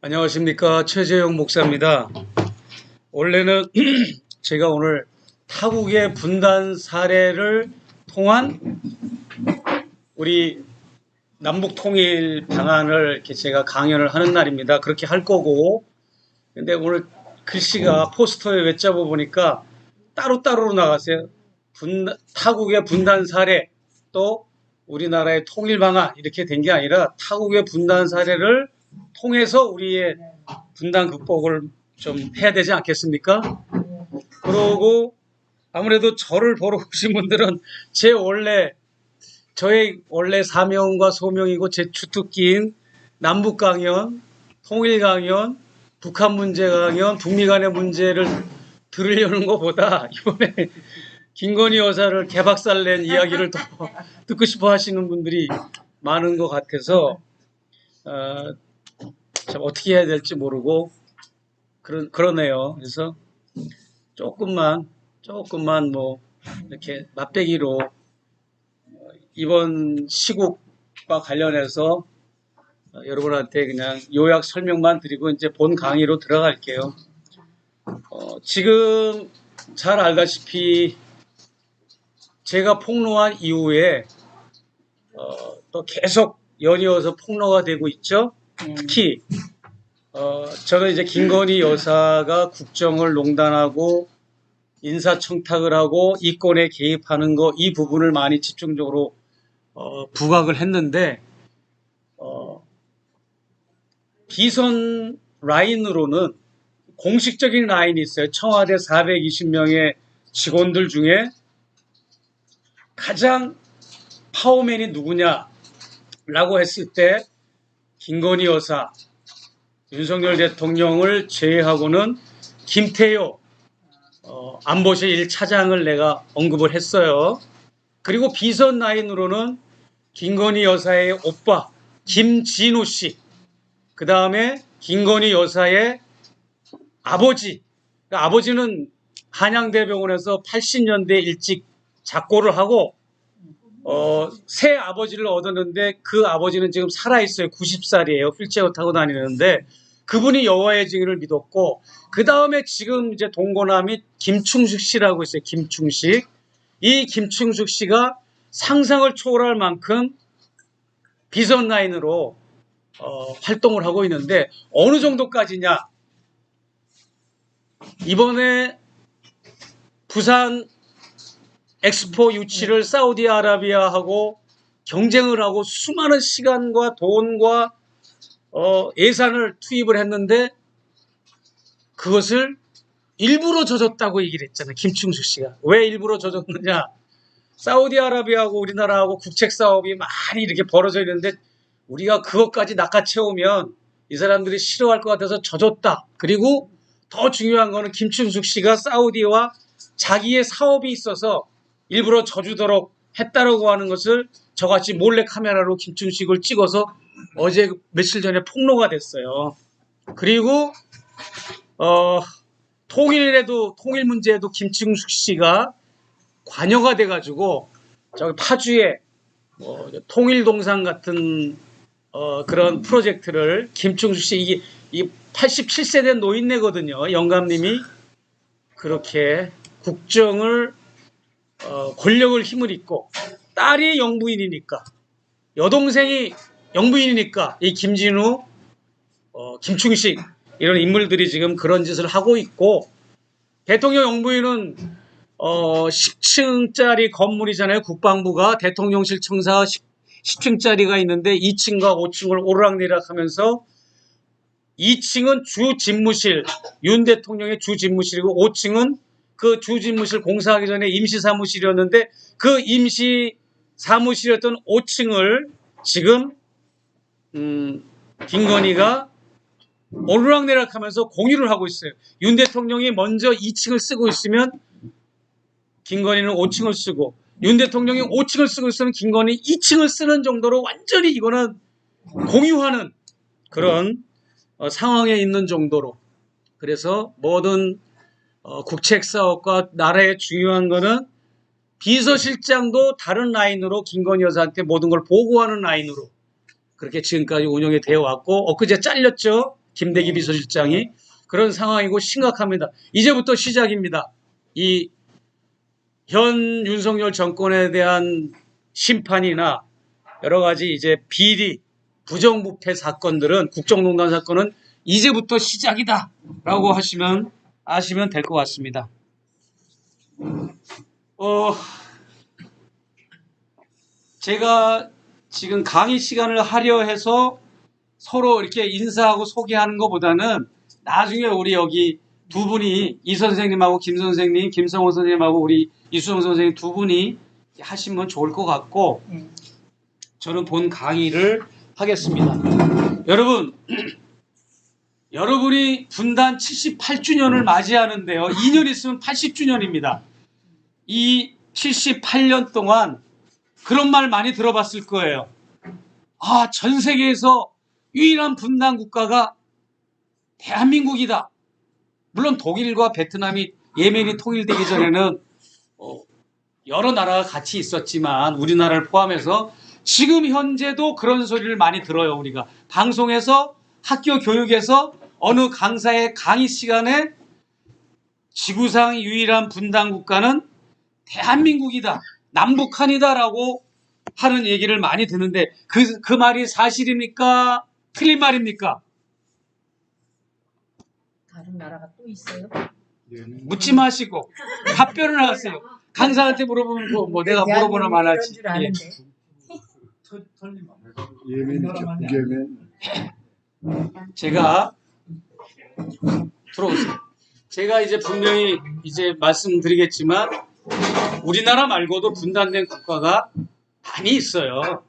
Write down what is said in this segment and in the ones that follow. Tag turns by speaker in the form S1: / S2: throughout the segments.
S1: 안녕하십니까. 최재형 목사입니다. 원래는 제가 오늘 타국의 분단 사례를 통한 우리 남북 통일 방안을 이렇게 제가 강연을 하는 날입니다. 그렇게 할 거고, 근데 오늘 글씨가 포스터에 외짜어 보니까 따로따로 나갔어요. 타국의 분단 사례, 또 우리나라의 통일 방안, 이렇게 된 게 아니라 타국의 분단 사례를 통해서 우리의 분단 극복을 좀 해야 되지 않겠습니까? 그러고 아무래도 저를 보러 오신 분들은 저의 원래 사명과 소명이고 제 주특기인 남북 강연, 통일 강연, 북한 문제 강연, 북미 간의 문제를 들으려는 것보다 이번에 김건희 여사를 개박살 낸 이야기를 더 듣고 싶어 하시는 분들이 많은 것 같아서 참 어떻게 해야 될지 모르고 그러네요. 그래서 조금만 뭐 이렇게 맛배기로 이번 시국과 관련해서 여러분한테 그냥 요약 설명만 드리고 이제 본 강의로 들어갈게요. 지금 잘 알다시피 제가 폭로한 이후에 또 계속 연이어서 폭로가 되고 있죠. 특히 저는 이제 김건희 여사가 국정을 농단하고 인사청탁을 하고 이권에 개입하는 거, 이 부분을 많이 집중적으로 부각을 했는데 비선 라인으로는 공식적인 라인이 있어요. 청와대 420명의 직원들 중에 가장 파워맨이 누구냐라고 했을 때 김건희 여사, 윤석열 대통령을 제외하고는 김태효 안보실 1차장을 내가 언급을 했어요. 그리고 비선 라인으로는 김건희 여사의 오빠 김진우 씨, 그 다음에 김건희 여사의 아버지, 그러니까 아버지는 한양대병원에서 80년대 일찍 작고를 하고 새 아버지를 얻었는데 그 아버지는 지금 살아있어요. 90살이에요. 휠체어 타고 다니는데 그분이 여호와의 증인을 믿었고, 그 다음에 지금 이제 동거남이 김충식 씨라고 있어요. 김충식. 이 김충식 씨가 상상을 초월할 만큼 비선 라인으로 활동을 하고 있는데 어느 정도까지냐? 이번에 부산 엑스포 유치를 사우디아라비아하고 경쟁을 하고 수많은 시간과 돈과 예산을 투입을 했는데 그것을 일부러 져줬다고 얘기를 했잖아요. 김충식 씨가. 왜 일부러 져줬느냐? 사우디아라비아하고 우리나라하고 국책 사업이 많이 이렇게 벌어져 있는데 우리가 그것까지 낚아채우면 이 사람들이 싫어할 것 같아서 져줬다. 그리고 더 중요한 거는 김충식 씨가 사우디와 자기의 사업이 있어서 일부러 져주도록 했다라고 하는 것을 저같이 몰래 카메라로 김충식을 찍어서 어제 며칠 전에 폭로가 됐어요. 그리고 통일 문제에도 김충식 씨가 관여가 돼가지고 저기 파주에 통일동상 같은 그런 프로젝트를 김충식 씨, 이 87세 된 노인네거든요. 영감님이 그렇게 국정을 권력을 힘을 잇고 딸이 영부인이니까, 여동생이 영부인이니까 이 김진우, 김충식 이런 인물들이 지금 그런 짓을 하고 있고, 대통령 영부인은 10층짜리 건물이잖아요. 국방부가 대통령실 청사가 10층짜리가 있는데 2층과 5층을 오르락내리락 하면서 2층은 주 집무실, 윤 대통령의 주 집무실이고 5층은 그 주 집무실 공사하기 전에 임시 사무실이었는데 그 임시 사무실이었던 5층을 지금 김건희가 오르락내리락 하면서 공유를 하고 있어요. 윤 대통령이 먼저 2층을 쓰고 있으면 김건희는 5층을 쓰고, 윤 대통령이 5층을 쓰고 있으면 김건희 2층을 쓰는 정도로 완전히 이거는 공유하는 그런 상황에 있는 정도로. 그래서 모든 국책 사업과 나라의 중요한 거는 비서실장도 다른 라인으로 김건희 여사한테 모든 걸 보고하는 라인으로, 그렇게 지금까지 운영이 되어 왔고 엊그제 잘렸죠. 김대기 비서실장이. 그런 상황이고 심각합니다. 이제부터 시작입니다. 이 현 윤석열 정권에 대한 심판이나 여러 가지 이제 비리, 부정부패 사건들은 국정농단 사건은 이제부터 시작이다라고 아시면 될 것 같습니다. 제가 지금 강의 시간을 하려 해서 서로 이렇게 인사하고 소개하는 것보다는 나중에 우리 여기 두 분이 이 선생님하고 김 선생님, 김성호 선생님하고 우리 이수정 선생님 두 분이 하시면 좋을 것 같고 저는 본 강의를 하겠습니다. 여러분, 여러분이 분단 78주년을 맞이하는데요. 2년 있으면 80주년입니다. 이 78년 동안 그런 말 많이 들어봤을 거예요. 아, 전 세계에서 유일한 분단 국가가 대한민국이다. 물론 독일과 베트남이 예멘이 통일되기 전에는 여러 나라가 같이 있었지만 우리나라를 포함해서 지금 현재도 그런 소리를 많이 들어요. 우리가 방송에서 학교 교육에서 어느 강사의 강의 시간에 지구상 유일한 분단 국가는 대한민국이다. 남북한이다라고 하는 얘기를 많이 듣는데 그 말이 사실입니까? 틀린 말입니까?
S2: 다른 나라가 또 있어요?
S1: 묻지 마시고 답변을 하세요. 강사한테 물어보면 뭐 내가 물어보나 말하지.
S2: 줄 아는데.
S3: 예멘이죠. 북예멘.
S1: 제가 들어오세요. 제가 이제 분명히 이제 말씀드리겠지만 우리나라 말고도 분단된 국가가 많이 있어요.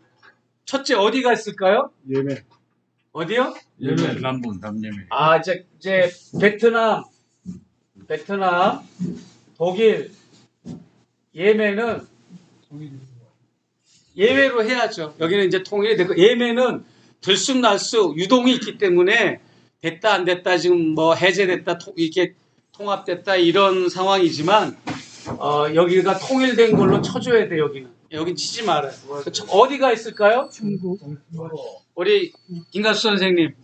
S1: 첫째 어디가 있을까요?
S3: 예멘.
S1: 어디요?
S3: 예멘. 남예멘.
S1: 아, 이제 베트남, 독일, 예멘은 예외로 해야죠. 여기는 이제 통일이 되고 예멘은 들쑥날쑥 유동이 있기 때문에 됐다 안 됐다 지금 뭐 해제됐다 이렇게 통합됐다 이런 상황이지만 여기가 통일된 걸로 쳐줘야 돼. 여긴 치지 말아요. 어디가 있을까요?
S2: 중국.
S1: 우리 김가수 선생님.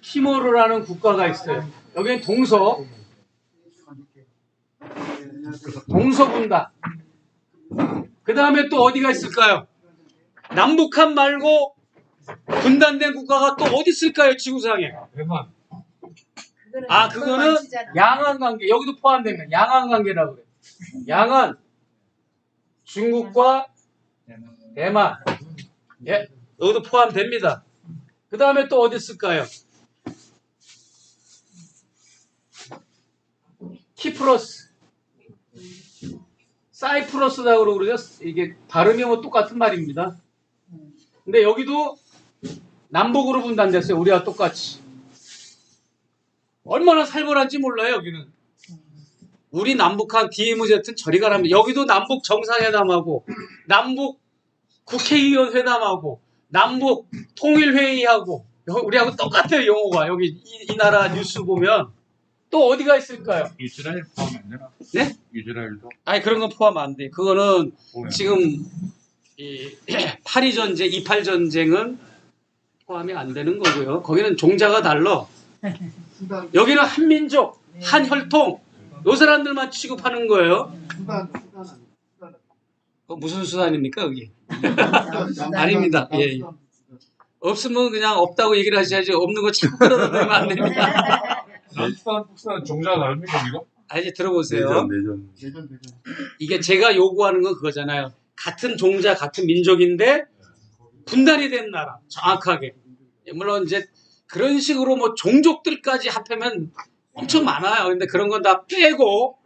S1: 티모르라는 국가가 있어요. 여기는 동서분단. 그 다음에 또 어디가 있을까요? 남북한 말고 분단된 국가가 또 어디 있을까요? 지구상에. 아, 그거는 양안관계. 여기도 포함되면 양안관계라고 그래요. 양안, 중국과 대만. 예, 여기도 포함됩니다. 그 다음에 또 어디 있을까요? 키프로스. 사이프러스라고 그러죠. 이게 발음이 뭐 똑같은 말입니다. 근데 여기도 남북으로 분단됐어요. 우리와 똑같이. 얼마나 살벌한지 몰라요, 여기는. 우리 남북한 DMZ는 저리 가랍니다. 여기도 남북 정상회담하고, 남북 국회의원 회담하고, 남북 통일회의하고, 우리하고 똑같아요, 용어가. 여기 이 나라 뉴스 보면. 또 어디가 있을까요?
S3: 이스라엘 포함 안 되나?
S1: 네?
S3: 이스라엘도?
S1: 아니, 그런 건 포함 안 돼. 그거는 지금, 8.2전쟁, 28전쟁은 포함이 안 되는 거고요. 거기는 종자가 달라. 여기는 한민족, 한혈통, 요 사람들만 취급하는 거예요. 무슨 수단입니까, 여기? 아닙니다. 예. 없으면 그냥 없다고 얘기를 하셔야지, 없는 거 자꾸 끌어다니면 안 됩니다.
S3: 남수단, 북수단 종자가 다릅니까, 이거?
S1: 아, 이제 들어보세요.
S3: 내전.
S1: 이게 제가 요구하는 건 그거잖아요. 같은 종자, 같은 민족인데 분단이 된 나라, 정확하게. 물론 이제 그런 식으로 뭐 종족들까지 합하면 엄청 많아요. 근데 그런 건 다 빼고.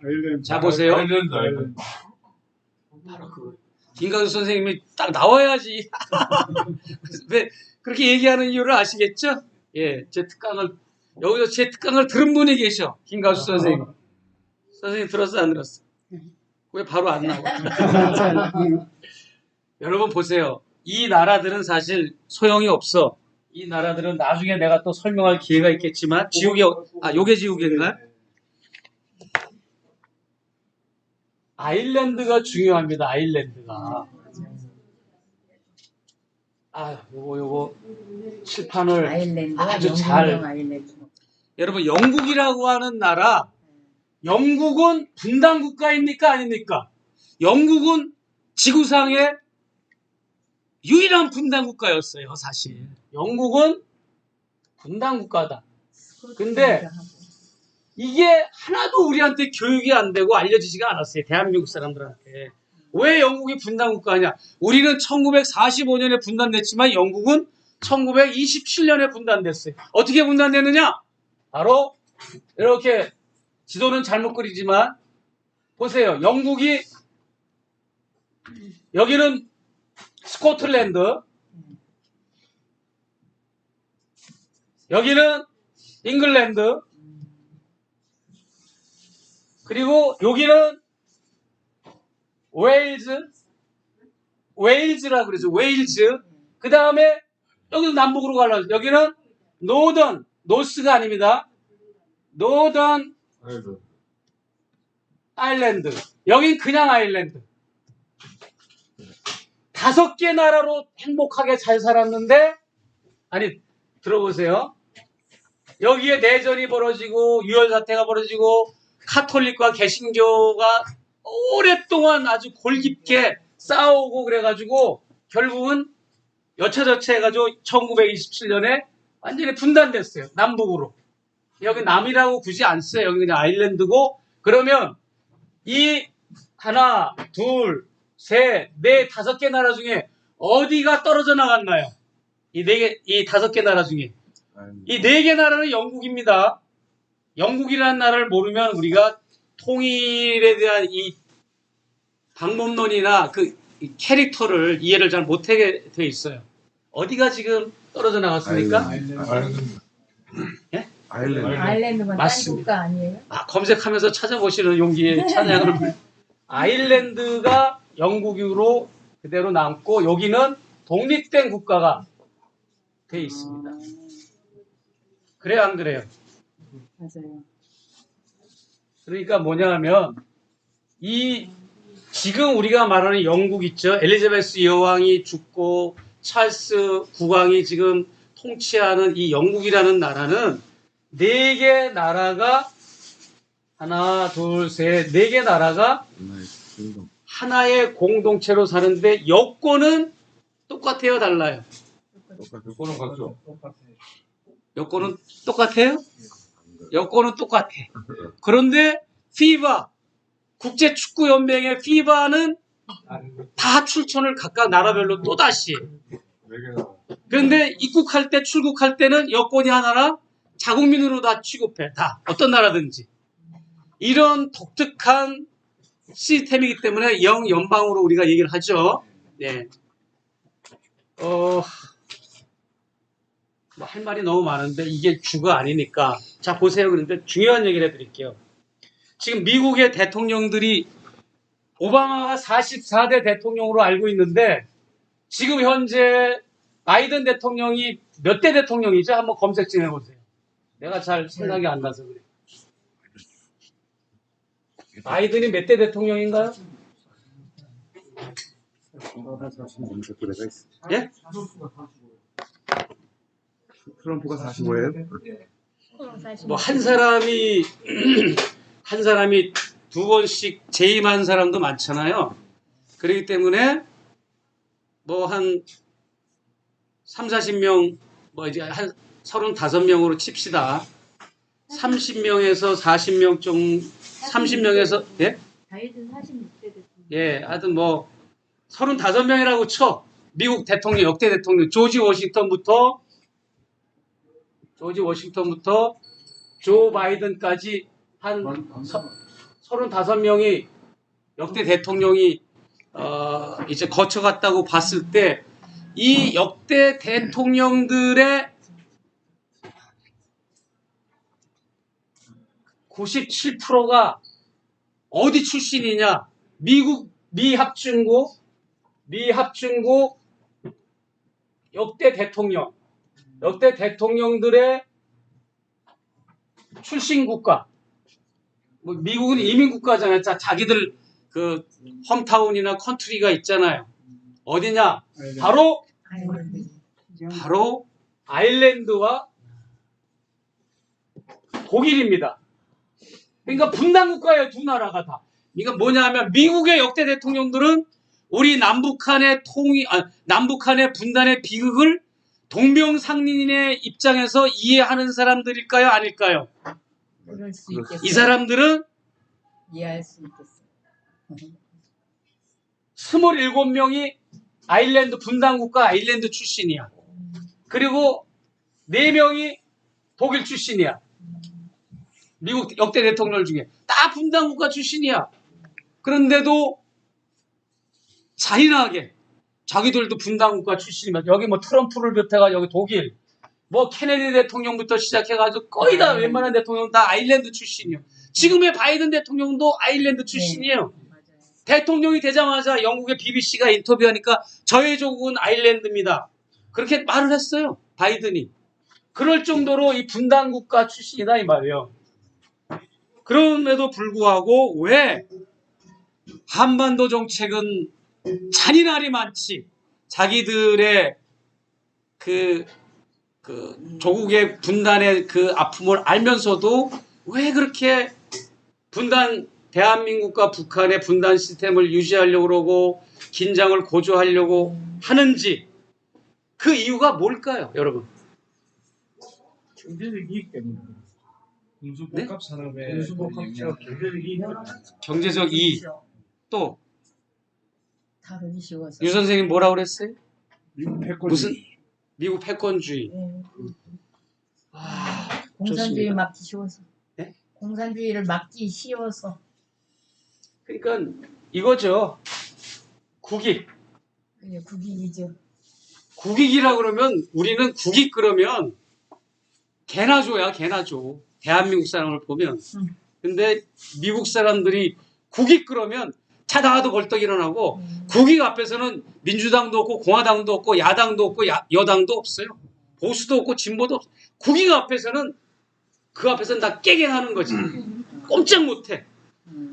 S1: 자, 보세요.
S3: 아일랜드.
S1: 바로 그 김가수 선생님이 딱 나와야지. 왜 그렇게 얘기하는 이유를 아시겠죠? 예, 여기서 제 특강을 들은 분이 계셔. 김가수 선생님. 선생님 들었어, 안 들었어? 왜 바로 안 나와? 여러분 보세요. 이 나라들은 사실 소용이 없어. 이 나라들은 나중에 내가 또 설명할 기회가 있겠지만 요게 지우개인가요? 아일랜드가 중요합니다. 아일랜드가. 요거 칠판을
S2: 아일랜드와
S1: 아주
S2: 영국령
S1: 잘
S2: 아일랜드.
S1: 여러분 영국이라고 하는 나라 영국은 분단 국가입니까 아닙니까? 영국은 지구상의 유일한 분단 국가였어요, 사실. 영국은 분단 국가다. 근데 이게 하나도 우리한테 교육이 안 되고 알려지지가 않았어요. 대한민국 사람들한테. 왜 영국이 분단 국가냐? 우리는 1945년에 분단됐지만 영국은 1927년에 분단됐어요. 어떻게 분단됐느냐? 바로 이렇게 지도는 잘못 그리지만 보세요. 영국이 여기는 스코틀랜드, 여기는 잉글랜드, 그리고 여기는 웨일즈라고 그러죠. 웨일즈. 그 다음에 여기도 남북으로 갈라져. 여기는 노스가 아닙니다. 노던 아일랜드. 여긴 그냥 아일랜드. 5개 나라로 행복하게 잘 살았는데, 아니, 들어보세요. 여기에 내전이 벌어지고, 유혈사태가 벌어지고, 카톨릭과 개신교가 오랫동안 아주 골깊게 싸우고 그래가지고, 결국은 여차저차 해가지고 1927년에 완전히 분단됐어요. 남북으로. 여기 남이라고 굳이 안 써요. 여기 그냥 아일랜드고, 그러면 이 하나, 둘, 셋, 넷, 5개 나라 중에 어디가 떨어져 나갔나요? 이 5개 나라 중에. 이 4개 나라는 영국입니다. 영국이라는 나라를 모르면 우리가 통일에 대한 이 방법론이나 이 캐릭터를 이해를 잘 못하게 돼 있어요. 어디가 지금 떨어져 나갔습니까? 예?
S2: 아일랜드만 딴
S1: 맞습니다.
S2: 국가 아니에요?
S1: 검색하면서 찾아보시는 용기에 찬양을. 아일랜드가 영국으로 그대로 남고 여기는 독립된 국가가 돼 있습니다. 그래요, 안 그래요?
S2: 맞아요.
S1: 그러니까 뭐냐 하면 지금 우리가 말하는 영국 있죠. 엘리자베스 여왕이 죽고 찰스 국왕이 지금 통치하는 이 영국이라는 나라는 4개 나라가 하나, 둘, 셋, 4개 나라가 하나의 공동체로 사는데 여권은 똑같아요, 달라요?
S3: 여권은 같죠?
S1: 여권은 똑같아요? 여권은 똑같아. 그런데 피바, 국제축구연맹의 피바는 다 출전을 각각 나라별로 또다시. 그런데 입국할 때, 출국할 때는 여권이 하나라 자국민으로 다 취급해. 다. 어떤 나라든지. 이런 독특한 시스템이기 때문에 영연방으로 우리가 얘기를 하죠. 네. 뭐 할 말이 너무 많은데 이게 주가 아니니까. 자, 보세요. 그런데 중요한 얘기를 해드릴게요. 지금 미국의 대통령들이 오바마가 44대 대통령으로 알고 있는데 지금 현재 바이든 대통령이 몇 대 대통령이죠? 한번 검색 좀 해보세요. 내가 잘 생각이 안 나서 그래. 바이든이 몇 대 대통령인가요? 예?
S4: 트럼프가 45예요?
S1: 뭐 한 사람이 한 사람이 2번씩 재임한 사람도 많잖아요. 그렇기 때문에 뭐 한 3, 40명 뭐 이제 한 35명으로 칩시다. 30명에서 40명 정도 30명에서 예?
S2: 바이든 46대 대통령.
S1: 예, 하여튼 뭐 35명이라고 쳐. 미국 대통령 역대 대통령 조지 워싱턴부터 조 바이든까지 한 35명이 역대 대통령이 이제 거쳐갔다고 봤을 때 이 역대 대통령들의 97%가 어디 출신이냐? 미합중국 역대 대통령들의 출신 국가. 뭐 미국은 이민 국가잖아요. 자기들 그 홈타운이나 컨트리가 있잖아요. 어디냐? 바로 바로 아일랜드와 독일입니다. 그러니까 분단국가예요, 두 나라가 다. 그러니까 뭐냐 하면 미국의 역대 대통령들은 우리 남북한의 분단의 비극을 동병상련의 입장에서 이해하는 사람들일까요? 아닐까요?
S2: 그럴 수 있겠어요.
S1: 이 사람들은
S2: 이해할 수 있겠어요.
S1: 27명이 아일랜드 분단국가 아일랜드 출신이야. 그리고 4명이 독일 출신이야. 미국 역대 대통령 중에 다 분단국가 출신이야. 그런데도 잔인하게 자기들도 분단국가 출신이면 여기 뭐 트럼프를 비롯해가 여기 독일 뭐 케네디 대통령부터 시작해가지고 거의 다 웬만한 대통령 다 아일랜드 출신이요. 지금의 바이든 대통령도 아일랜드 출신이에요.
S2: 맞아요.
S1: 대통령이 되자마자 영국의 BBC가 인터뷰하니까 저의 조국은 아일랜드입니다. 그렇게 말을 했어요. 바이든이. 그럴 정도로 이 분단국가 출신이다 이 말이에요. 그럼에도 불구하고 왜 한반도 정책은 잔인함이 많지 자기들의 그 조국의 분단의 그 아픔을 알면서도 왜 그렇게 대한민국과 북한의 분단 시스템을 유지하려고 그러고 긴장을 고조하려고 하는지 그 이유가 뭘까요, 여러분?
S3: 경제적 이익 때문에. 공수복합 산업의
S4: 공수복합
S3: 영향, 경제적 이익 때문에.
S1: 경제적 이익. 또
S2: 다루기 쉬워서.
S1: 유 선생님 뭐라고 그랬어요?
S4: 미국 패권
S1: 무슨 미국 패권주의.
S2: 네.
S1: 아,
S2: 공산주의
S1: 좋습니다.
S2: 막기 쉬워서.
S1: 네?
S2: 공산주의를 막기 쉬워서.
S1: 그러니까 이거죠. 국익.
S2: 그게 국익이죠.
S1: 국익이라 그러면 우리는 국익 그러면 개나 줘야 개나 줘. 대한민국 사람을 보면. 근데 미국 사람들이 국익 그러면 차다하도 벌떡 일어나고 국익 앞에서는 민주당도 없고 공화당도 없고 야당도 없고 여당도 없어요. 보수도 없고 진보도 없어요. 국익 앞에서는 그 앞에서는 다 깨갱하는 거지. 꼼짝 못해.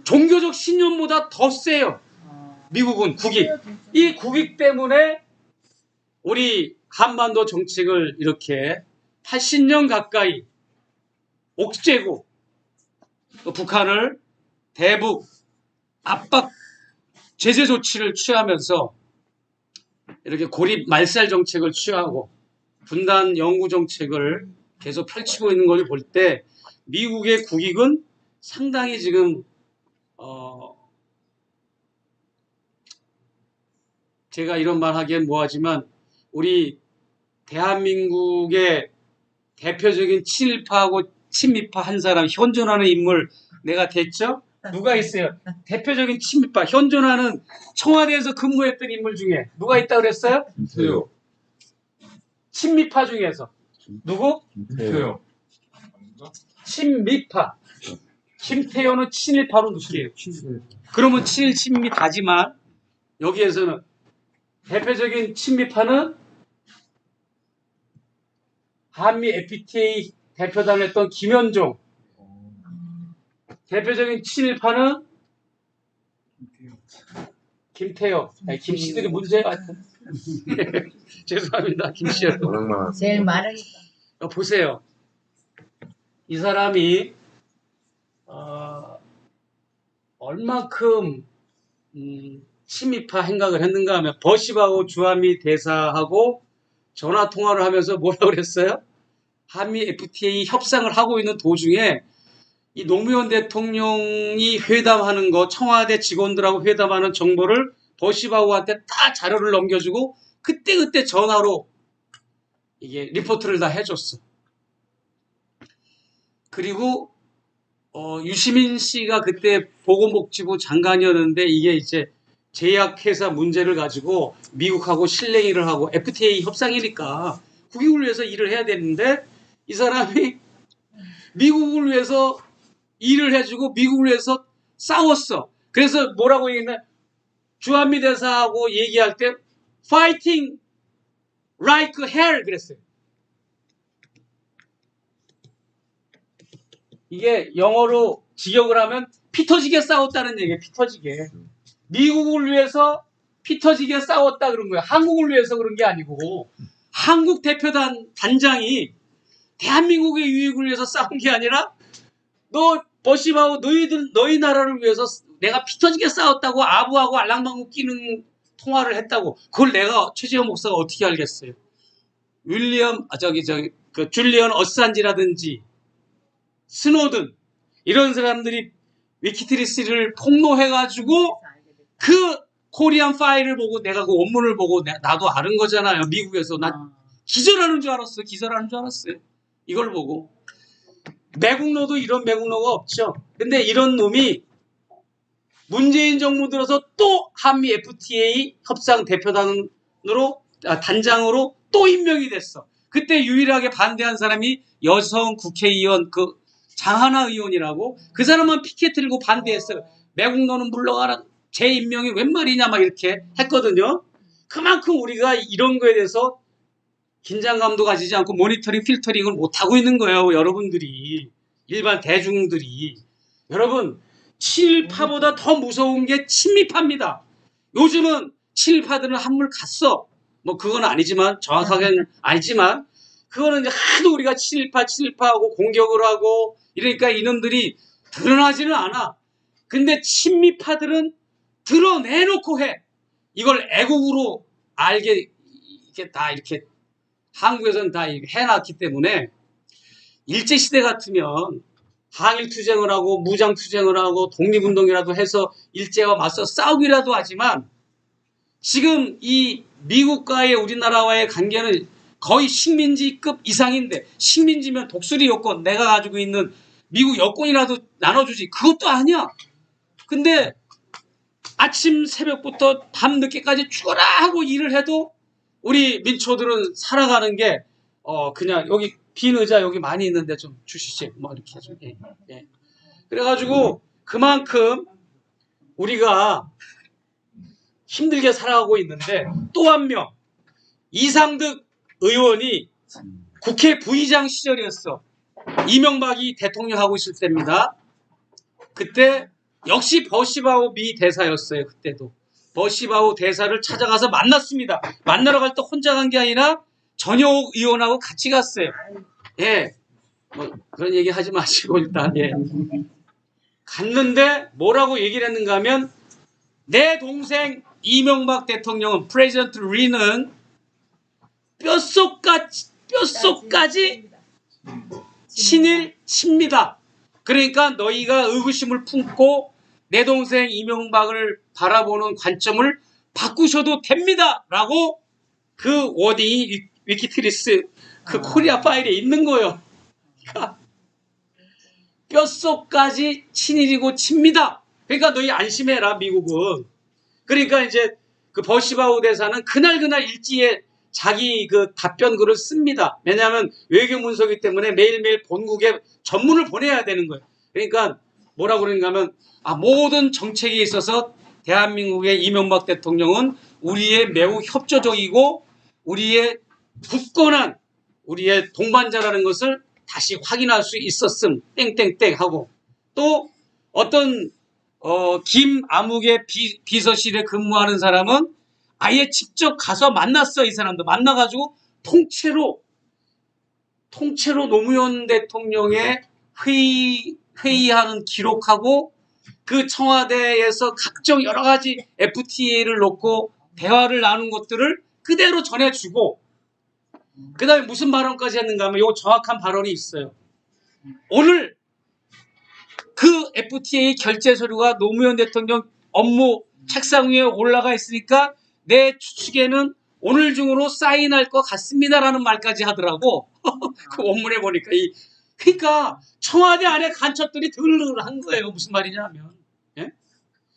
S1: 종교적 신념보다 더 세요. 미국은 국익. 이 국익 때문에 우리 한반도 정책을 이렇게 80년 가까이 옥죄고 또 북한을 대북 압박 제재 조치를 취하면서 이렇게 고립 말살 정책을 취하고 분단 영구 정책을 계속 펼치고 있는 걸 볼 때 미국의 국익은 상당히 지금 제가 이런 말 하기엔 뭐하지만 우리 대한민국의 대표적인 친일파하고 친미파 한 사람 현존하는 인물 내가 됐죠? 누가 있어요? 대표적인 친미파 현존하는 청와대에서 근무했던 인물 중에 누가 있다고 그랬어요?
S3: 김태효.
S1: 친미파 중에서 누구?
S3: 김태효.
S1: 친미파. 김태효는 친일파로 누구예요? 그러면 친일 친미 다지만 여기에서는 대표적인 친미파는 한미 FTA 대표단을 했던 김현종. 대표적인 친일파는 김태효. 김씨들이 문제가 같은. 죄송합니다. 김씨 여러분.
S2: 제일 많으니까.
S1: 보세요. 이 사람이 얼마큼 친미파 행각을 했는가 하면 버시하고 주한미 대사하고 전화 통화를 하면서 뭐라고 그랬어요? 한미 FTA 협상을 하고 있는 도중에 이 노무현 대통령이 회담하는 거 청와대 직원들하고 회담하는 정보를 버시바우한테 다 자료를 넘겨주고 그때 전화로 이게 리포트를 다 해줬어. 그리고 유시민 씨가 그때 보건복지부 장관이었는데 이게 이제 제약회사 문제를 가지고 미국하고 실랭이를 하고 FTA 협상이니까 국익을 위해서 일을 해야 되는데 이 사람이 미국을 위해서 일을 해주고 미국을 위해서 싸웠어. 그래서 뭐라고 얘기했나? 주한미 대사하고 얘기할 때 fighting like hell 그랬어요. 이게 영어로 직역을 하면 피 터지게 싸웠다는 얘기예요. 피 터지게. 미국을 위해서 피 터지게 싸웠다 그런 거야. 한국을 위해서 그런 게 아니고 한국 대표단 단장이 대한민국의 유익을 위해서 싸운 게 아니라 너 버시바우 너희 나라를 위해서 내가 피 터지게 싸웠다고 아부하고 알랑방구 끼는 통화를 했다고. 그걸 내가 최재형 목사가 어떻게 알겠어요? 그 줄리언 어산지라든지 스노든 이런 사람들이 위키트리스를 폭로해가지고 그 코리안 파일을 보고 내가 그 원문을 보고 나도 아는 거잖아요. 미국에서 나 기절하는 줄 알았어요. 기절하는 줄 알았어요. 이걸 보고. 매국노도 이런 매국노가 없죠. 근데 이런 놈이 문재인 정부 들어서 또 한미 FTA 협상 단장으로 또 임명이 됐어. 그때 유일하게 반대한 사람이 여성 국회의원 그 장하나 의원이라고 그 사람만 피켓 들고 반대했어요. 매국노는 물러가라. 제 임명이 웬 말이냐 막 이렇게 했거든요. 그만큼 우리가 이런 거에 대해서 긴장감도 가지지 않고 모니터링, 필터링을 못하고 있는 거예요. 여러분들이. 일반 대중들이. 여러분, 친일파보다 더 무서운 게 친미파입니다. 요즘은 친일파들은 한물 갔어. 뭐 그건 아니지만 정확하게는 아니지만 그거는 이제 하도 우리가 친일파하고 공격을 하고 이러니까 이놈들이 드러나지는 않아. 근데 친미파들은 드러내놓고 해. 이걸 애국으로 알게 이렇게 다 이렇게 한국에서는 다 해놨기 때문에 일제시대 같으면 항일투쟁을 하고 무장투쟁을 하고 독립운동이라도 해서 일제와 맞서 싸우기라도 하지만 지금 이 미국과의 우리나라와의 관계는 거의 식민지급 이상인데 식민지면 독수리 여권 내가 가지고 있는 미국 여권이라도 나눠주지 그것도 아니야. 근데 아침 새벽부터 밤 늦게까지 죽어라 하고 일을 해도 우리 민초들은 살아가는 게 그냥 여기 빈 의자 여기 많이 있는데 좀 주시지 뭐 이렇게 좀 예. 그래가지고 그만큼 우리가 힘들게 살아가고 있는데 또 한 명 이상득 의원이 국회 부의장 시절이었어. 이명박이 대통령 하고 있을 때입니다. 그때 역시 버시바우 미 대사였어요. 그때도 버시바우 대사를 찾아가서 만났습니다. 만나러 갈 때 혼자 간 게 아니라 전효옥 의원하고 같이 갔어요. 예, 뭐 그런 얘기 하지 마시고 일단 예. 갔는데 뭐라고 얘기를 했는가 하면 내 동생 이명박 대통령은 프레지던트 리는 뼛속까지 친일 친미다. 그러니까 너희가 의구심을 품고 내 동생 이명박을 바라보는 관점을 바꾸셔도 됩니다. 라고 그 워딩이 위키트리스 그 코리아 파일에 있는 거예요. 그러니까 뼛속까지 친일이고 친미다. 그러니까 너희 안심해라 미국은. 그러니까 이제 그 버시바우 대사는 그날 일지에 자기 그 답변글을 씁니다. 왜냐하면 외교문서이기 때문에 매일매일 본국에 전문을 보내야 되는 거예요. 그러니까 뭐라고 그러는가 하면 모든 정책에 있어서 대한민국의 이명박 대통령은 우리의 매우 협조적이고 우리의 굳건한 우리의 동반자라는 것을 다시 확인할 수 있었음 땡땡땡 하고 또 어떤 김아묵의 비서실에 근무하는 사람은 아예 직접 가서 만났어. 이 사람도 만나가지고 통째로 노무현 대통령의 회의하는 기록하고 그 청와대에서 각종 여러 가지 FTA를 놓고 대화를 나눈 것들을 그대로 전해주고 그 다음에 무슨 발언까지 했는가 하면 이거 정확한 발언이 있어요. 오늘 그 FTA 결제 서류가 노무현 대통령 업무 책상 위에 올라가 있으니까 내 추측에는 오늘 중으로 사인할 것 같습니다라는 말까지 하더라고. 그 원문에 보니까 그러니까 청와대 안에 간첩들이 들르한 거예요. 무슨 말이냐면 예?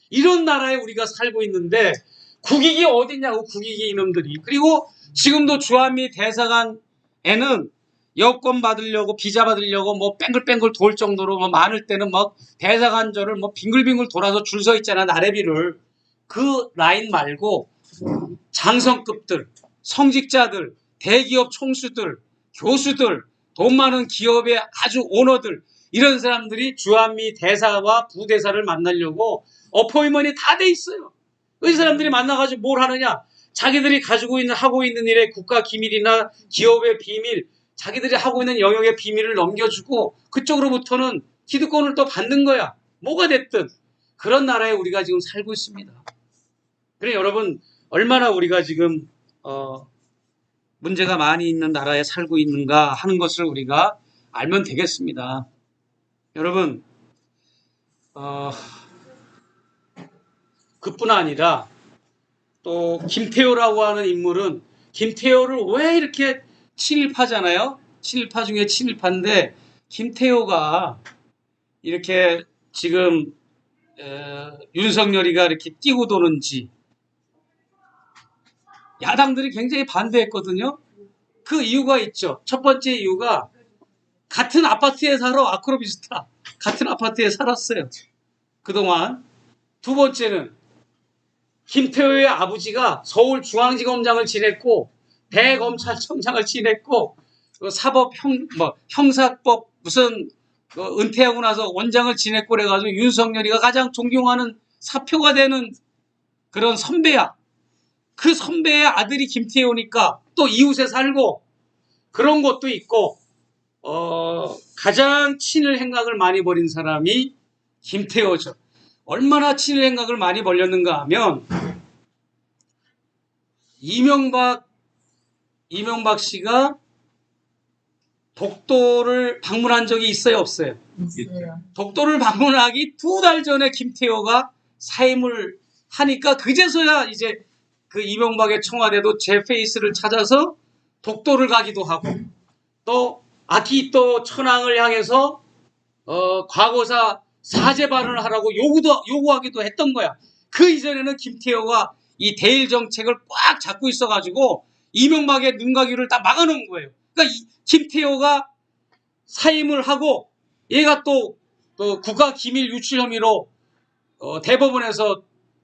S1: 이런 나라에 우리가 살고 있는데 국익이 어딨냐고 국익이 이놈들이. 그리고 지금도 주한미 대사관에는 여권 받으려고 비자 받으려고 뭐 뺑글뺑글 돌 정도로 뭐 많을 때는 막 대사관절을 뭐 빙글빙글 돌아서 줄 서 있잖아. 나래비를. 그 라인 말고 장성급들, 성직자들, 대기업 총수들, 교수들, 돈 많은 기업의 아주 오너들 이런 사람들이 주한미 대사와 부대사를 만나려고 어포인먼이 다 돼 있어요. 이 사람들이 만나가지고 뭘 하느냐? 자기들이 가지고 있는 하고 있는 일에 국가 기밀이나 기업의 비밀, 자기들이 하고 있는 영역의 비밀을 넘겨주고 그쪽으로부터는 기득권을 또 받는 거야. 뭐가 됐든 그런 나라에 우리가 지금 살고 있습니다. 그래 여러분 얼마나 우리가 지금 문제가 많이 있는 나라에 살고 있는가 하는 것을 우리가 알면 되겠습니다. 여러분 그뿐 아니라 또 김태효라고 하는 인물은 김태효를 왜 이렇게 친일파잖아요. 친일파 중에 친일파인데 김태효가 이렇게 지금 윤석열이가 이렇게 뛰고 도는지 야당들이 굉장히 반대했거든요. 그 이유가 있죠. 첫 번째 이유가 같은 아파트에 살아. 아크로비스타 같은 아파트에 살았어요. 그동안. 두 번째는 김태효의 아버지가 서울중앙지검장을 지냈고 대검찰청장을 지냈고 형사법 무슨 은퇴하고 나서 원장을 지냈고 그래가지고 윤석열이가 가장 존경하는 사표가 되는 그런 선배야. 그 선배의 아들이 김태효니까 또 이웃에 살고 그런 것도 있고 가장 친일 행각을 많이 벌인 사람이 김태효죠. 얼마나 친일 행각을 많이 벌였는가 하면 이명박 씨가 독도를 방문한 적이 있어요, 없어요?
S2: 있어요.
S1: 독도를 방문하기 2달 전에 김태효가 사임을 하니까 그제서야 이제 그 이명박의 청와대도 제 페이스를 찾아서 독도를 가기도 하고 또 아키히토 천황을 향해서 과거사 사죄 발언을 하라고 요구하기도 했던 거야. 그 이전에는 김태효가 이 대일 정책을 꽉 잡고 있어가지고 이명박의 눈가귀를 다 막아놓은 거예요. 그러니까 김태효가 사임을 하고 얘가 또 국가 기밀 유출 혐의로 대법원에서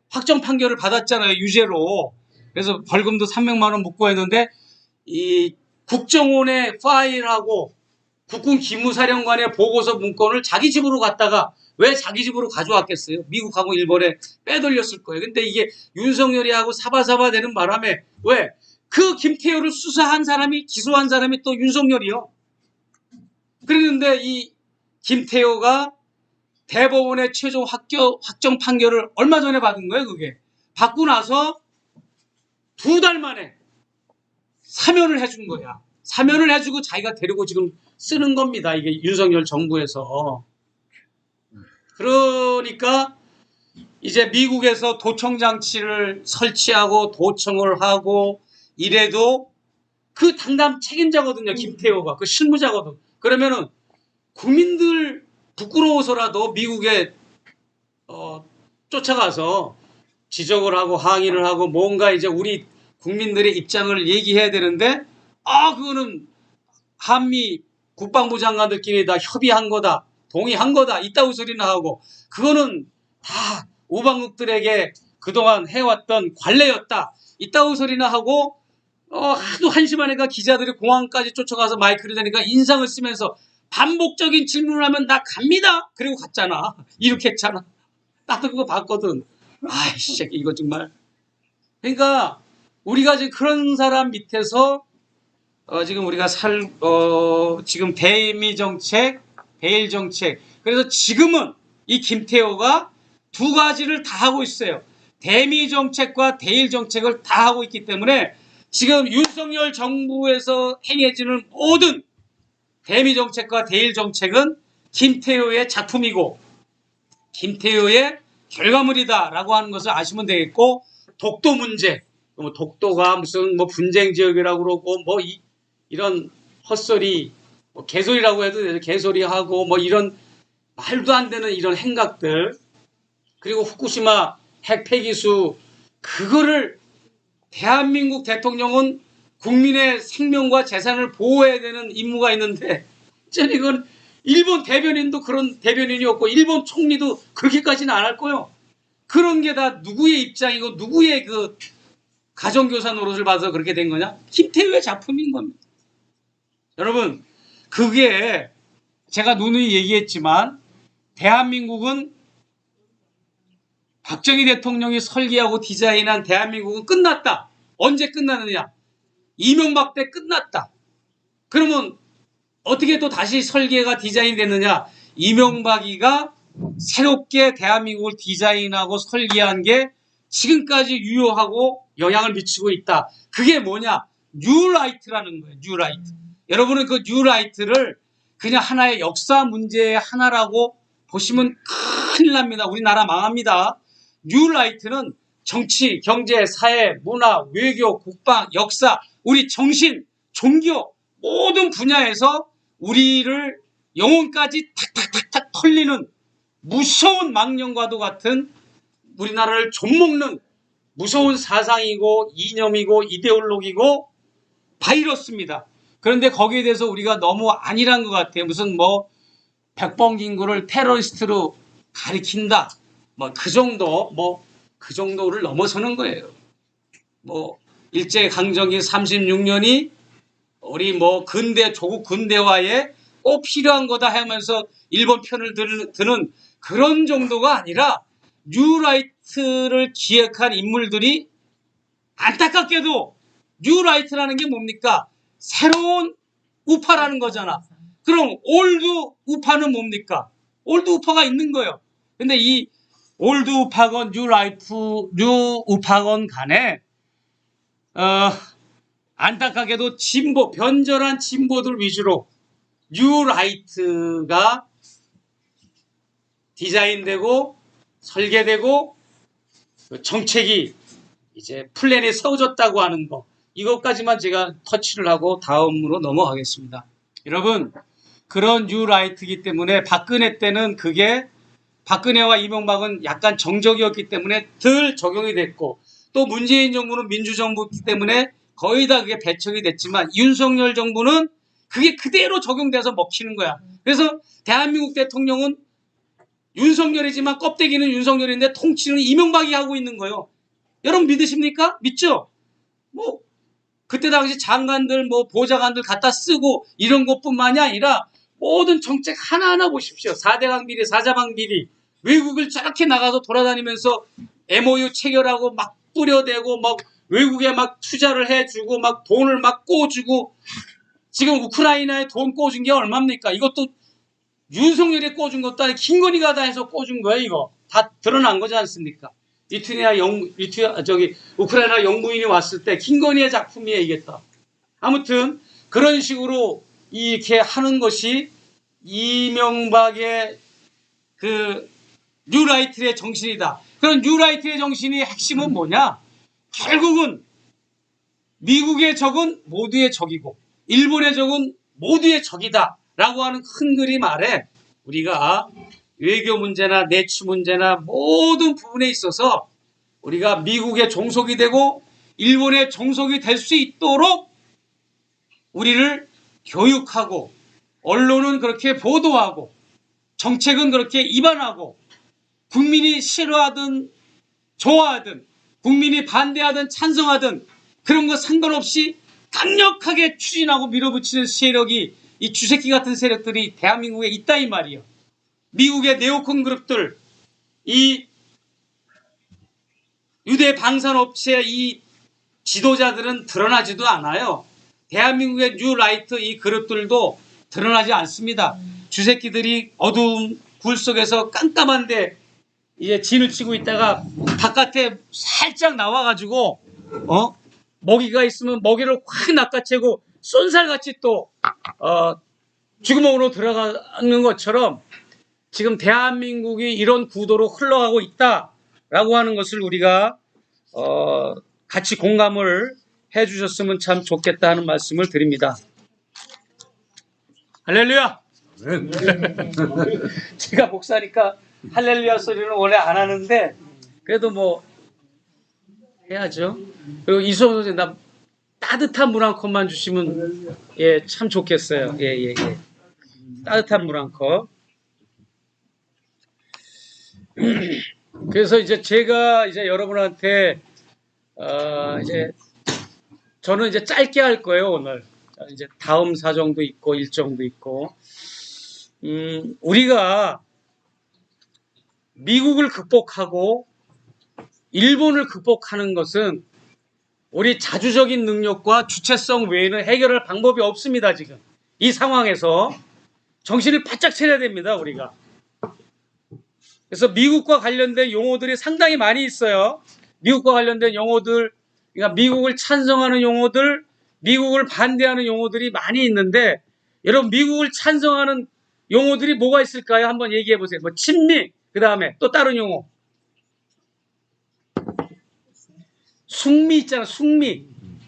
S1: 확정 판결을 받았잖아요. 유죄로. 그래서 벌금도 300만 원 묻고 했는데 이 국정원의 파일하고 국군 기무사령관의 보고서 문건을 자기 집으로 갔다가 왜 자기 집으로 가져왔겠어요? 미국하고 일본에 빼돌렸을 거예요. 근데 이게 윤석열이하고 사바사바 되는 바람에 왜? 그 김태효를 수사한 사람이 기소한 사람이 또 윤석열이요. 그랬는데 이 김태효가 대법원의 최종 확정 판결을 얼마 전에 받은 거예요, 그게. 받고 나서 2달 만에 사면을 해준 거야. 사면을 해주고 자기가 데리고 지금 쓰는 겁니다. 이게 윤석열 정부에서. 그러니까 이제 미국에서 도청장치를 설치하고 도청을 하고 이래도 그 당담 책임자거든요. 김태효가. 그 실무자거든. 그러면은 국민들 부끄러워서라도 미국에 쫓아가서 지적을 하고 항의를 하고 뭔가 이제 우리 국민들의 입장을 얘기해야 되는데 그거는 한미 국방부 장관들끼리 다 협의한 거다. 동의한 거다. 이따구 소리나 하고 그거는 다 우방국들에게 그동안 해왔던 관례였다. 이따구 소리나 하고 하도 한심하니까 기자들이 공항까지 쫓아가서 마이크를 대니까 인상을 쓰면서 반복적인 질문을 하면 나 갑니다. 그리고 갔잖아. 이렇게 했잖아. 나도 그거 봤거든. 아이씨 이거 정말. 그러니까 우리가 지금 그런 사람 밑에서 지금 우리가 지금 대미 정책, 대일 정책. 그래서 지금은 이 김태효가 2가지를 다 하고 있어요. 대미 정책과 대일 정책을 다 하고 있기 때문에 지금 윤석열 정부에서 행해지는 모든 대미 정책과 대일 정책은 김태효의 작품이고 김태효의 결과물이다라고 하는 것을 아시면 되겠고 독도 문제, 독도가 무슨 분쟁 지역이라고 그러고 이런 헛소리, 개소리라고 해도 되죠. 개소리하고 이런 말도 안 되는 이런 행각들 그리고 후쿠시마 핵 폐기수 그거를 대한민국 대통령은 국민의 생명과 재산을 보호해야 되는 임무가 있는데 저는 이건 일본 대변인도 그런 대변인이었고 일본 총리도 그렇게까지는 안 할 거예요. 그런 게 다 누구의 입장이고 누구의 그 가정교사 노릇을 봐서 그렇게 된 거냐? 김태효의 작품인 겁니다. 여러분 그게 제가 누누이 얘기했지만 대한민국은 박정희 대통령이 설계하고 디자인한 대한민국은 끝났다. 언제 끝나느냐? 이명박 때 끝났다. 그러면 어떻게 또 다시 설계가 디자인이 됐느냐? 이명박이가 새롭게 대한민국을 디자인하고 설계한 게 지금까지 유효하고 영향을 미치고 있다. 그게 뭐냐? 뉴라이트라는 거예요. 뉴라이트. 여러분은 그 뉴라이트를 그냥 하나의 역사 문제의 하나라고 보시면 큰일 납니다. 우리나라 망합니다. 뉴라이트는 정치, 경제, 사회, 문화, 외교, 국방, 역사, 우리 정신, 종교 모든 분야에서 우리를 영혼까지 탁탁탁탁 털리는 무서운 망령과도 같은 우리나라를 좀먹는 무서운 사상이고 이념이고 이데올로기고 바이러스입니다. 그런데 거기에 대해서 우리가 너무 안일한 것 같아요. 무슨 뭐 백범kin구를 테러리스트로 가리킨다. 뭐 그 정도를 넘어서는 거예요. 뭐 일제강점기 36년이 우리 뭐 근대 조국 근대화에 꼭 필요한 거다 하면서 일본 편을 드는 그런 정도가 아니라 뉴라이트를 기획한 인물들이 안타깝게도 뉴라이트라는 게 뭡니까? 새로운 우파라는 거잖아. 그럼 올드 우파는 뭡니까? 올드 우파가 있는 거예요. 근데 이 올드 우파건 뉴 우파건 간에 안타깝게도 진보, 변절한 진보들 위주로 뉴라이트가 디자인되고 설계되고 정책이 이제 플랜이 세워졌다고 하는 거, 이것까지만 제가 터치를 하고 다음으로 넘어가겠습니다. 여러분, 그런 뉴라이트이기 때문에 박근혜 때는 그게 박근혜와 이명박은 약간 정적이었기 때문에 덜 적용이 됐고, 또 문재인 정부는 민주정부이기 때문에 거의 다 그게 배척이 됐지만 윤석열 정부는 그게 그대로 적용돼서 먹히는 거야. 그래서 대한민국 대통령은 윤석열이지만 껍데기는 윤석열인데 통치는 이명박이 하고 있는 거예요. 여러분 믿으십니까? 믿죠? 뭐 그때 당시 장관들 뭐 보좌관들 갖다 쓰고 이런 것뿐만이 아니라 모든 정책 하나하나 보십시오. 4대강 비리, 4자방 비리, 외국을 저렇게 나가서 돌아다니면서 MOU 체결하고 막 뿌려대고 막 외국에 막 투자를 해주고 막 돈을 막 꿔주고, 지금 우크라이나에 돈 꿔준 게 얼마입니까? 이것도 윤석열이 꿔준 것도 아니고 김건희가 다 해서 꿔준 거예요. 이거 다 드러난 거지 않습니까? 우크라이나 영부인이 왔을 때 김건희의 작품이에요, 이게 또. 아무튼 그런 식으로 이렇게 하는 것이 이명박의 그 뉴라이트의 정신이다. 그런 뉴라이트의 정신의 핵심은 뭐냐? 결국은 미국의 적은 모두의 적이고 일본의 적은 모두의 적이다 라고 하는 큰 그림 아래 우리가 외교 문제나 내취 문제나 모든 부분에 있어서 우리가 미국의 종속이 되고 일본의 종속이 될 수 있도록 우리를 교육하고, 언론은 그렇게 보도하고, 정책은 그렇게 입안하고, 국민이 싫어하든 좋아하든 국민이 반대하든 찬성하든 그런 거 상관없이 강력하게 추진하고 밀어붙이는 세력이, 이 쥐새끼 같은 세력들이 대한민국에 있다 이 말이에요. 미국의 네오콘 그룹들, 이 유대 방산업체 이 지도자들은 드러나지도 않아요. 대한민국의 뉴라이트 이 그룹들도 드러나지 않습니다. 쥐새끼들이 어두운 굴 속에서 깜깜한데 이제 진을 치고 있다가 바깥에 살짝 나와가지고 먹이가 있으면 먹이를 확 낚아채고 쏜살같이 또 쥐구멍으로 들어가는 것처럼 지금 대한민국이 이런 구도로 흘러가고 있다라고 하는 것을 우리가 같이 공감을 해주셨으면 참 좋겠다 하는 말씀을 드립니다. 할렐루야! 제가 목사니까 할렐루야 소리는 원래 안 하는데 그래도 뭐 해야죠. 그리고 이수호 선생님, 나 따뜻한 물 한 컵만 주시면 참 좋겠어요. 예. 따뜻한 물 한 컵. 그래서 이제 제가 이제 여러분한테 이제 저는 이제 짧게 할 거예요, 오늘. 이제 다음 사정도 있고 일정도 있고. 우리가 미국을 극복하고 일본을 극복하는 것은 우리 자주적인 능력과 주체성 외에는 해결할 방법이 없습니다. 지금 이 상황에서 정신을 바짝 차려야 됩니다. 우리가. 그래서 미국과 관련된 용어들이 상당히 많이 있어요. 미국과 관련된 용어들, 그러니까 미국을 찬성하는 용어들, 미국을 반대하는 용어들이 많이 있는데, 여러분 미국을 찬성하는 용어들이 뭐가 있을까요? 한번 얘기해 보세요. 뭐 친미, 그 다음에 또 다른 용어. 숭미 있잖아, 숭미.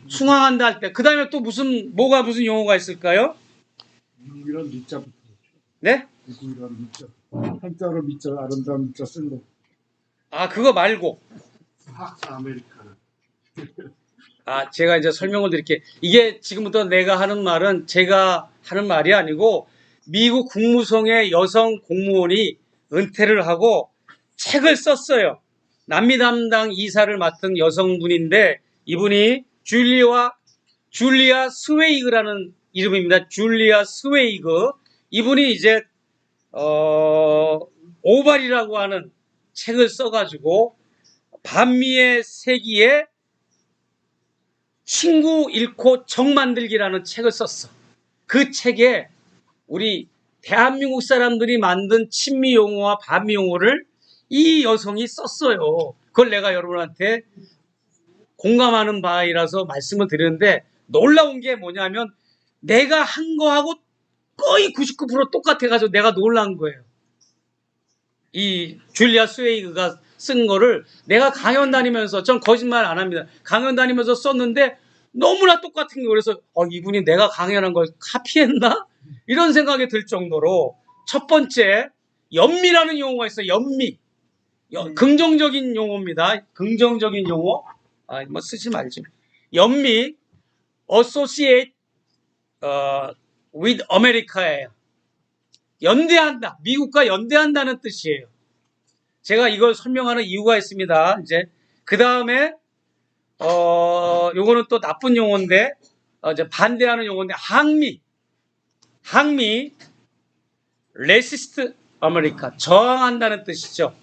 S1: 숭앙한다 할 때. 그 다음에 또 무슨 용어가 있을까요?
S3: 미국이란 밑자부터.
S1: 네?
S3: 미국이란 밑자. 한자로 밑자, 아름다운 밑자 쓴 거.
S1: 아, 그거 말고.
S3: 아메리카노.
S1: 제가 이제 설명을 드릴게요. 이게 지금부터 내가 하는 말은 제가 하는 말이 아니고 미국 국무성의 여성 공무원이 은퇴를 하고 책을 썼어요. 남미 담당 이사를 맡은 여성분인데 이분이 줄리아 스웨이그라는 이름입니다. 줄리아 스웨이그. 이분이 이제 오발이라고 하는 책을 써가지고 반미의 세기에 친구 잃고 정 만들기라는 책을 썼어. 그 책에 우리 대한민국 사람들이 만든 친미 용어와 반미 용어를 이 여성이 썼어요. 그걸 내가 여러분한테 공감하는 바이라서 말씀을 드리는데 놀라운 게 뭐냐면 내가 한 거하고 거의 99% 똑같아가지고 내가 놀란 거예요. 이 줄리아 스웨이그가 쓴 거를 내가 강연 다니면서, 전 거짓말 안 합니다. 강연 다니면서 썼는데 너무나 똑같은 거. 그래서 이분이 내가 강연한 걸 카피했나? 이런 생각이 들 정도로. 첫 번째, 연미라는 용어가 있어요. 연미. 긍정적인 용어입니다. 긍정적인 용어. 뭐 쓰지 말지. 연미, associate with America예요. 연대한다. 미국과 연대한다는 뜻이에요. 제가 이걸 설명하는 이유가 있습니다. 이제 그 다음에 요거는 또 나쁜 용어인데 이제 반대하는 용어인데 항미 레시스트 아메리카, 저항한다는 뜻이죠.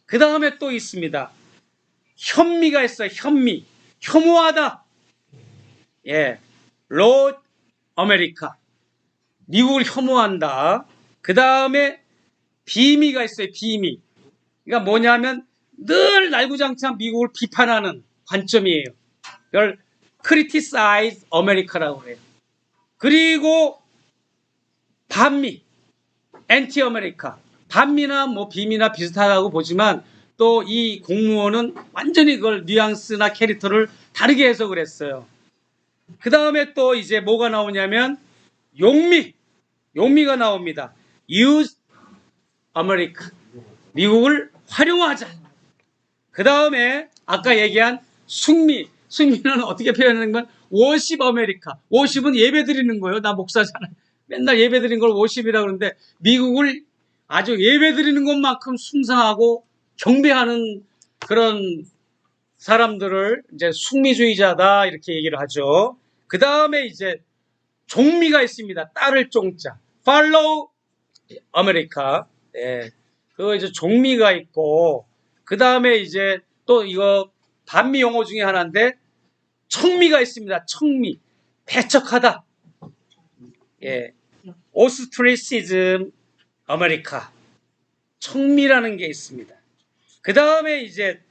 S1: 그 다음에 또 있습니다. 현미가 있어요. 현미, 혐오하다. 예, 로드 아메리카, 미국을 혐오한다. 그 다음에 비미가 있어요. 비미. 그러니까 뭐냐면 늘 날구장창 미국을 비판하는 관점이에요. 이걸 criticize America라고 해요. 그리고 반미, anti America. 반미나 뭐 비미나 비슷하다고 보지만 또 이 공무원은 완전히 그걸 뉘앙스나 캐릭터를 다르게 해석을 했어요. 그 다음에 또 이제 뭐가 나오냐면 용미가 나옵니다. use America. 미국을 활용하자. 그 다음에 아까 얘기한 승미는 어떻게 표현하는 건 worship America. worship은 예배 드리는 거예요. 나 목사잖아. 맨날 예배 드리는 걸 worship이라고 그러는데 미국을 아주 예배 드리는 것만큼 숭상하고 경배하는 그런 사람들을 이제 승미주의자다 이렇게 얘기를 하죠. 그 다음에 이제 종미가 있습니다. 따를 종자. follow America. 네. 그거 이제 종미가 있고, 그 다음에 이제 또 이거 반미 용어 중에 하나인데, 청미가 있습니다. 청미. 배척하다. 예. 오스트리시즘 아메리카. 청미라는 게 있습니다. 그 다음에 이제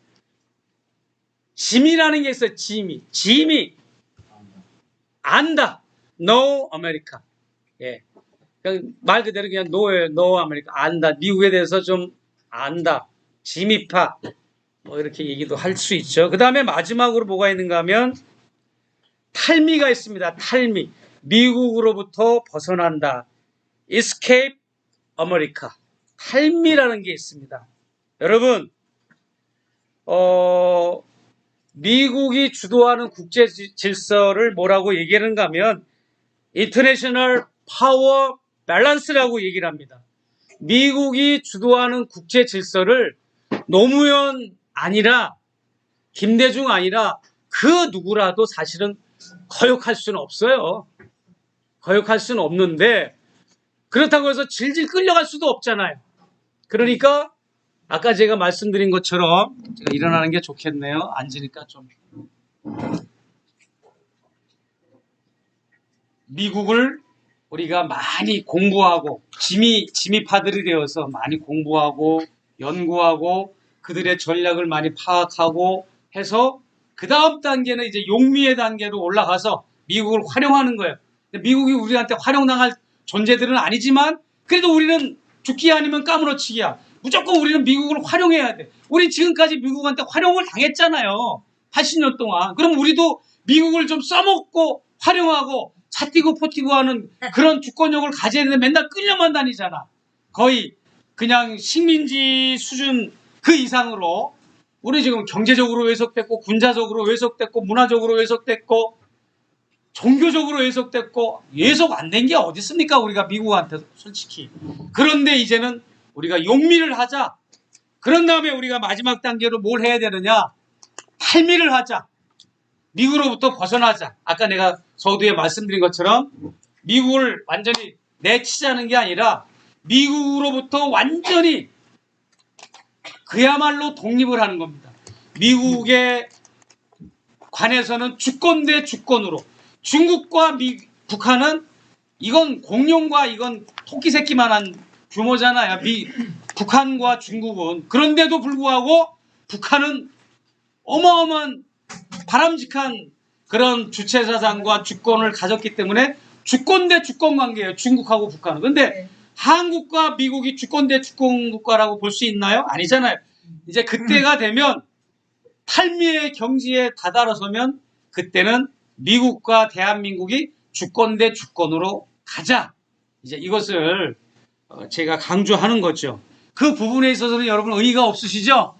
S1: 짐이라는 게 있어요. 짐이. 안다. No America. 예. 말 그대로 그냥 노예요. 노 아메리카. 안다. 미국에 대해서 좀 안다. 짐이파. 뭐 이렇게 얘기도 할 수 있죠. 그 다음에 마지막으로 뭐가 있는가 하면 탈미가 있습니다. 탈미. 미국으로부터 벗어난다. Escape America. 탈미라는 게 있습니다. 여러분, 미국이 주도하는 국제 질서를 뭐라고 얘기하는가 하면 International Power 밸런스라고 얘기를 합니다. 미국이 주도하는 국제 질서를 노무현 아니라 김대중 아니라 그 누구라도 사실은 거역할 수는 없어요. 거역할 수는 없는데 그렇다고 해서 질질 끌려갈 수도 없잖아요. 그러니까 아까 제가 말씀드린 것처럼 제가 일어나는 게 좋겠네요. 앉으니까 좀. 미국을 우리가 많이 공부하고 지미파들이 되어서 많이 공부하고 연구하고 그들의 전략을 많이 파악하고 해서 그 다음 단계는 이제 용미의 단계로 올라가서 미국을 활용하는 거예요. 미국이 우리한테 활용당할 존재들은 아니지만 그래도 우리는 죽기 아니면 까무러치기야. 무조건 우리는 미국을 활용해야 돼. 우리 지금까지 미국한테 활용을 당했잖아요. 80년 동안. 그럼 우리도 미국을 좀 써먹고 활용하고 차 띠고 포 띠고 하는 그런 주권력을 가져야 되는데 맨날 끌려만 다니잖아. 거의 그냥 식민지 수준 그 이상으로 우리 지금 경제적으로 왜곡됐고 군사적으로 왜곡됐고 문화적으로 왜곡됐고 종교적으로 왜곡됐고 왜곡 안 된 게 어디 있습니까? 우리가 미국한테 솔직히. 그런데 이제는 우리가 용미를 하자. 그런 다음에 우리가 마지막 단계로 뭘 해야 되느냐? 탈미를 하자. 미국으로부터 벗어나자. 아까 내가 서두에 말씀드린 것처럼 미국을 완전히 내치자는 게 아니라 미국으로부터 완전히 그야말로 독립을 하는 겁니다. 미국에 관해서는 주권 대 주권으로 중국과 북한은 이건 공룡과 이건 토끼 새끼만한 규모잖아요. 북한과 중국은. 그런데도 불구하고 북한은 어마어마한 바람직한 그런 주체사상과 주권을 가졌기 때문에 주권 대 주권 관계예요. 중국하고 북한은. 근데
S2: 네.
S1: 한국과 미국이 주권 대 주권 국가라고 볼 수 있나요? 아니잖아요. 이제 그때가 되면 탈미의 경지에 다다라서면 그때는 미국과 대한민국이 주권 대 주권으로 가자. 이제 이것을 제가 강조하는 거죠. 그 부분에 있어서는 여러분 의의가 없으시죠?